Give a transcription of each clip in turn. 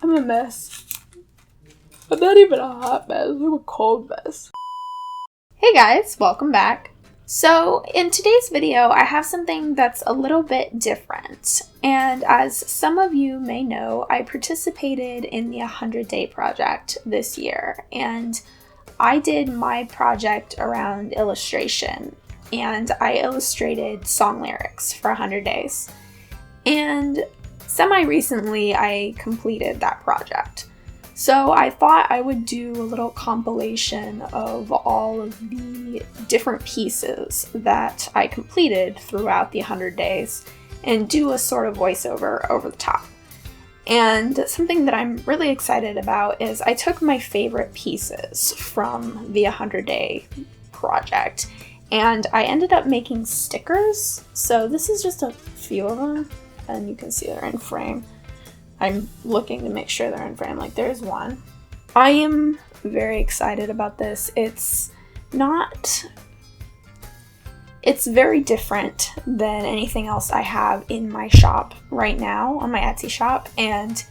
I'm a mess. I'm not even a hot mess, I'm a cold mess. Hey guys, welcome back. So in today's video, I have something that's a little bit different. And as some of you may know, I participated in the 100-day project this year. And I did my project around illustration. And I illustrated song lyrics for 100 days. And semi-recently, I completed that project. So I thought I would do a little compilation of all of the different pieces that I completed throughout the 100 days and do a sort of voiceover over the top. And something that I'm really excited about is I took my favorite pieces from the 100-day project and I ended up making stickers. So this is just a few of them and you can see they're in frame. I'm looking to make sure they're in frame, like there's one. I am very excited about this. It's very different than anything else I have in my shop right now, on my Etsy shop, and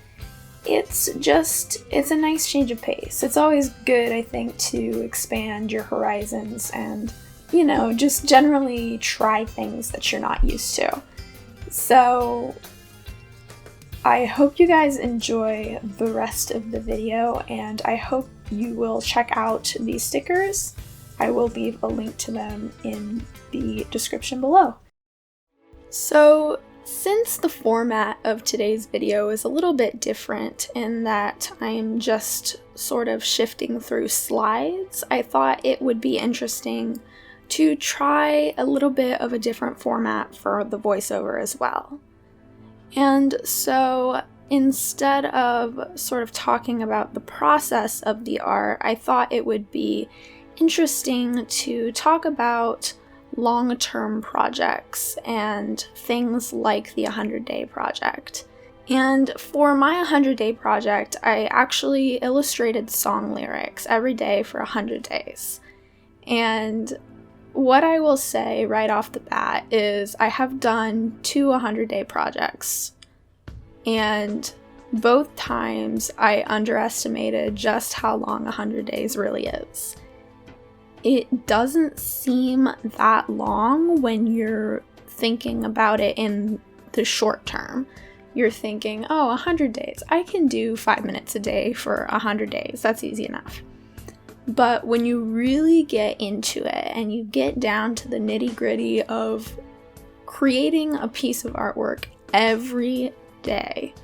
it's a nice change of pace. It's always good, I think, to expand your horizons and, you know, just generally try things that you're not used to. So I hope you guys enjoy the rest of the video, and I hope you will check out these stickers. I will leave a link to them in the description below. So, since the format of today's video is a little bit different in that I'm just sort of shifting through slides, I thought it would be interesting to try a little bit of a different format for the voiceover as well. And so instead of sort of talking about the process of the art, I thought it would be interesting to talk about long-term projects and things like the 100-day project. And for my 100-day project, I actually illustrated song lyrics every day for 100 days. And what I will say right off the bat is I have done 2 100-day projects, and both times I underestimated just how long 100 days really is. It doesn't seem that long when you're thinking about it in the short term. You're thinking, oh, 100 days. I can do 5 minutes a day for 100 days. That's easy enough. But when you really get into it and you get down to the nitty-gritty of creating a piece of artwork every day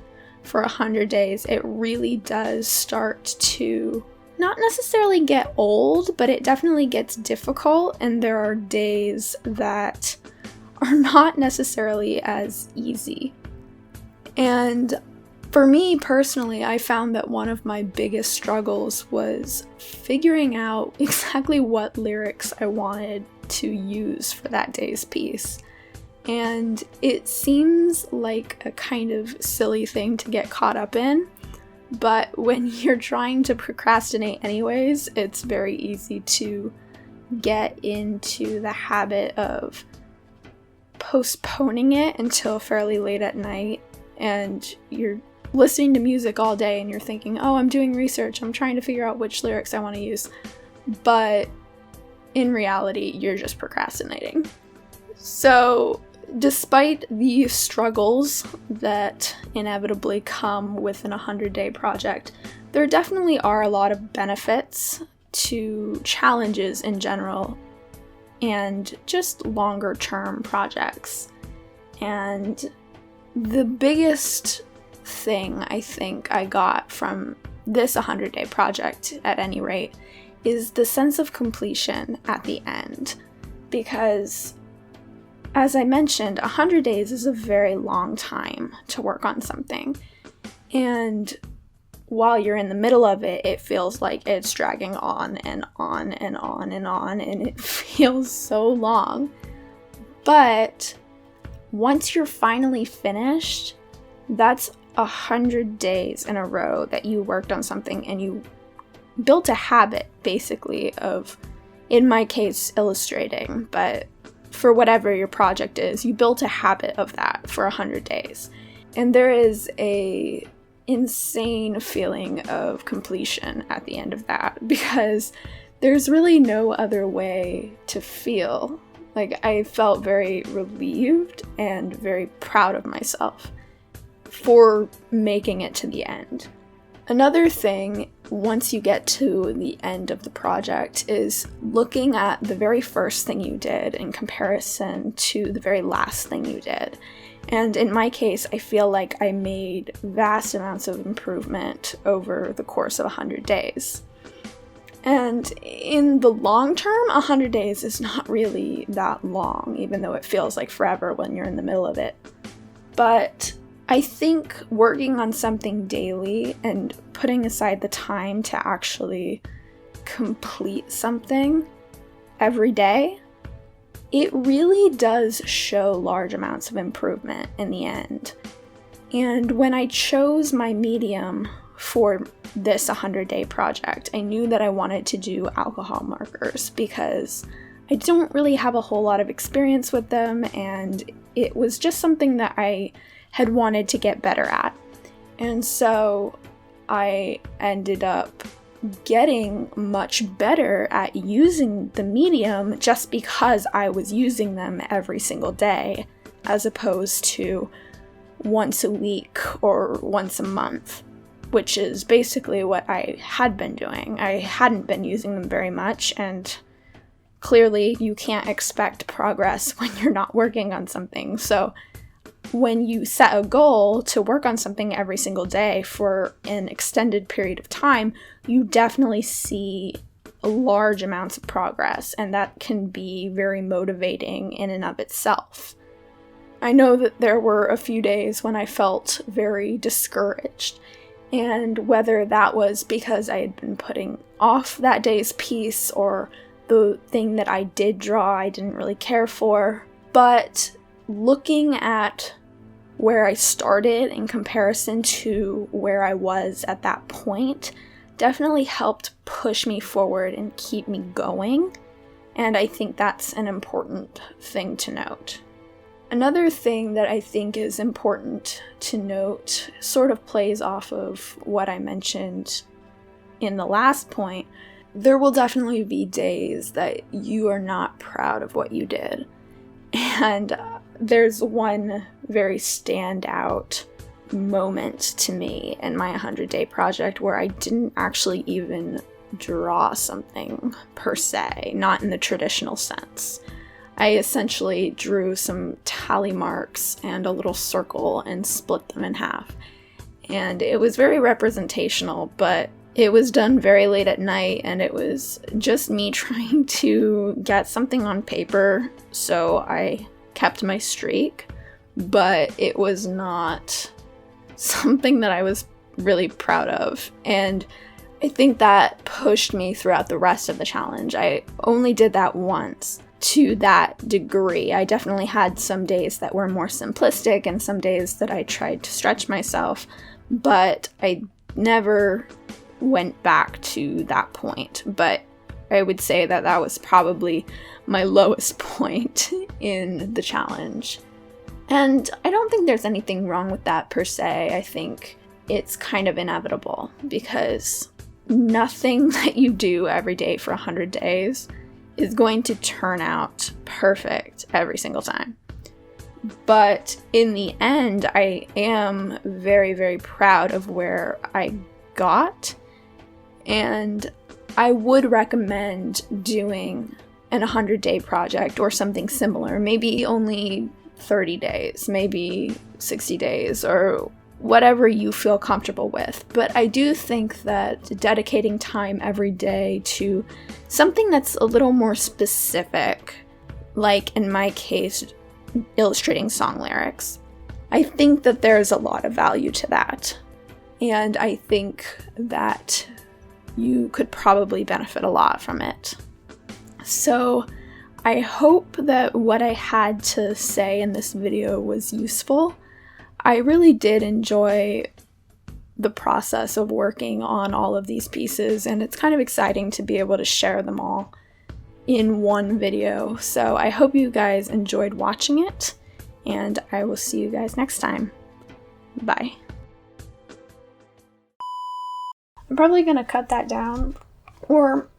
for 100 days, it really does start to not necessarily get old, but it definitely gets difficult, and there are days that are not necessarily as easy. And for me personally, I found that one of my biggest struggles was figuring out exactly what lyrics I wanted to use for that day's piece. And it seems like a kind of silly thing to get caught up in, but when you're trying to procrastinate anyways, it's very easy to get into the habit of postponing it until fairly late at night, and you're listening to music all day and you're thinking, oh, I'm doing research, I'm trying to figure out which lyrics I want to use, but in reality, you're just procrastinating. So, despite the struggles that inevitably come with an 100-day project, there definitely are a lot of benefits to challenges in general and just longer-term projects. And the biggest thing I think I got from this 100-day project, at any rate, is the sense of completion at the end. Because, as I mentioned, 100 days is a very long time to work on something. And while you're in the middle of it, it feels like it's dragging on and on and on and on, and it feels so long. But once you're finally finished, that's 100 days in a row that you worked on something and you built a habit, basically, of, in my case, illustrating, but for whatever your project is, you built a habit of that for 100 days. And there is a insane feeling of completion at the end of that, because there's really no other way to feel. Like, I felt very relieved and very proud of myself for making it to the end. Another thing, once you get to the end of the project, is looking at the very first thing you did in comparison to the very last thing you did. And in my case, I feel like I made vast amounts of improvement over the course of 100 days. And in the long term, 100 days is not really that long, even though it feels like forever when you're in the middle of it. But I think working on something daily and putting aside the time to actually complete something every day, it really does show large amounts of improvement in the end. And when I chose my medium for this 100-day project, I knew that I wanted to do alcohol markers because I don't really have a whole lot of experience with them, and it was just something that I had wanted to get better at. And so I ended up getting much better at using the medium just because I was using them every single day, as opposed to once a week or once a month, which is basically what I had been doing. I hadn't been using them very much, and clearly you can't expect progress when you're not working on something. So when you set a goal to work on something every single day for an extended period of time, you definitely see large amounts of progress, and that can be very motivating in and of itself. I know that there were a few days when I felt very discouraged, and whether that was because I had been putting off that day's piece or the thing that I did draw I didn't really care for, but looking at where I started in comparison to where I was at that point definitely helped push me forward and keep me going, and I think that's an important thing to note. Another thing that I think is important to note sort of plays off of what I mentioned in the last point. There will definitely be days that you are not proud of what you did. And there's one very standout moment to me in my 100-day project where I didn't actually even draw something per se, not in the traditional sense. I essentially drew some tally marks and a little circle and split them in half. And it was very representational, but it was done very late at night, and it was just me trying to get something on paper, so I kept my streak, but it was not something that I was really proud of. And I think that pushed me throughout the rest of the challenge. I only did that once to that degree. I definitely had some days that were more simplistic and some days that I tried to stretch myself, but I never went back to that point. But I would say that that was probably my lowest point in the challenge. And I don't think there's anything wrong with that per se. I think it's kind of inevitable because nothing that you do every day for 100 days is going to turn out perfect every single time. But in the end, I am very, very proud of where I got, and I would recommend doing an 100-day project or something similar, maybe only 30 days, maybe 60 days, or whatever you feel comfortable with. But I do think that dedicating time every day to something that's a little more specific, like in my case, illustrating song lyrics, I think that there's a lot of value to that. And I think that you could probably benefit a lot from it. So I hope that what I had to say in this video was useful. I really did enjoy the process of working on all of these pieces, and it's kind of exciting to be able to share them all in one video. So I hope you guys enjoyed watching it, and I will see you guys next time. Bye. I'm probably going to cut that down, or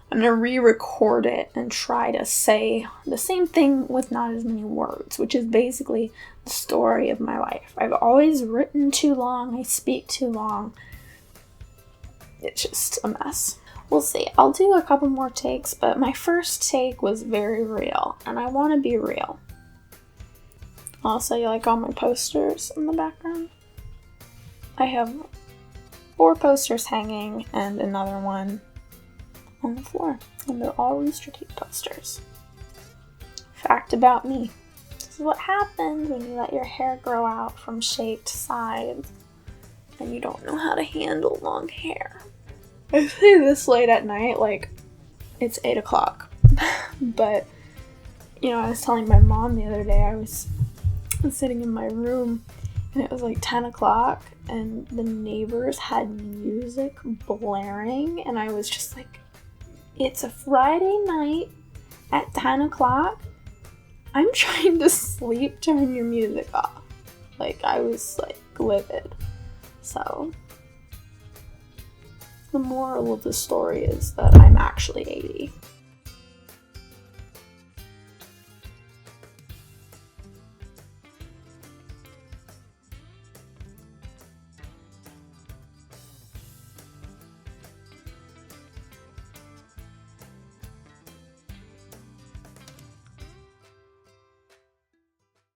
I'm going to re-record it and try to say the same thing with not as many words, which is basically the story of my life. I've always written too long. I speak too long. It's just a mess. We'll see. I'll do a couple more takes, but my first take was very real, and I want to be real. Also, you like all my posters in the background? I have 4 posters hanging and another one on the floor, and they're all Rooster Teeth posters. Fact about me. This is what happens when you let your hair grow out from shaped sides and you don't know how to handle long hair. I say this late at night, like it's 8 o'clock. But, I was telling my mom the other day, I was sitting in my room and it was like 10 o'clock and the neighbors had music blaring, and I was just like, it's a Friday night at 10 o'clock. I'm trying to sleep, turn your music off. Like, I was like livid. So, the moral of the story is that I'm actually 80.